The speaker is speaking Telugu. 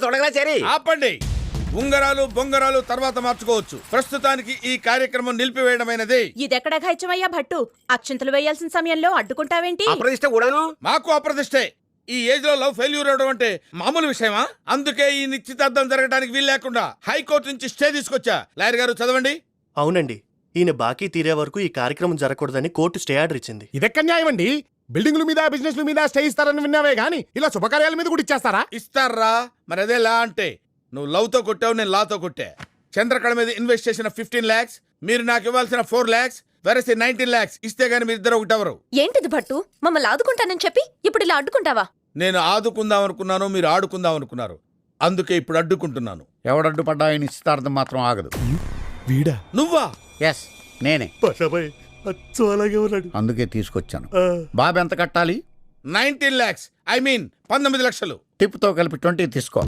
చూడగల చేరి ఆపండి. ఉంగరాలు బొంగరాలు తర్వాత మార్చుకోవచ్చు. ప్రస్తుతానికి ఈ కార్యక్రమం నిలిపివేయడమైనది. ఇదెక్కడ ఘాయిత్యమయ్యా భట్టు? అక్షింతలు వేయాల్సిన సమయంలో అడ్డుకుంటావేంటి? అప్రదిష్ట కూడాను. మాకు అప్రదిష్టే. ఈ ఏజ్ లో లవ్ ఫెయిల్యూర్ అవడం అంటే మామూలు విషయమా? అందుకే ఈ నిశ్చితార్థం జరగడానికి వీలు లేకుండా హైకోర్టు నుంచి స్టే తీసుకొచ్చా. లాయర్ గారు చదవండి. అవునండి, ఈయన బాకీ తీరే వరకు ఈ కార్యక్రమం జరగకూడదని కోర్టు స్టే ఆర్డర్ ఇచ్చింది. ఇదెక్క న్యాయం అండి? బిల్డింగ్ల మీద బిజినెస్ల మీద స్టే ఇస్తారని విన్నావే గానీ ఇలా శుభకార్యాల మీద కూడా ఇచ్చేస్తారా? ఇస్తారా? మరి అదే లా అంటే. నువ్వు లవ్ తో కొట్టావు, నేను లాతో కొట్టా. చంద్రకళ మీద ఇన్వెస్ట్ చేసిన 15 lakhs, మీరు నాకు ఇవ్వాల్సిన 4 lakhs, వెరసి 19 lakhs ఇస్తే గానీ మీ ఇద్దరు ఒకటెవరు? ఏంటిది భట్టు? మమ్మల్ని ఆదుకుంటానని చెప్పి ఇప్పుడు ఇలా అడ్డుకుంటావా? నేను ఆదుకుందాం అనుకున్నాను, మీరు ఆడుకుందాం అనుకున్నారు. అందుకే ఇప్పుడు అడ్డుకుంటున్నాను. ఎవడడ్డుపడ్డా ఈ నిశ్చితార్థం మాత్రం ఆగదు. వీడా? నువ్వా? ఎస్, నేనే. అచ్చు అలాగే ఉన్నాడు. అందుకే తీసుకొచ్చాను. బాబు ఎంత కట్టాలి? 19 lakhs, I mean 19 లక్షలు. టిప్తో కలిపి 20 తీసుకో.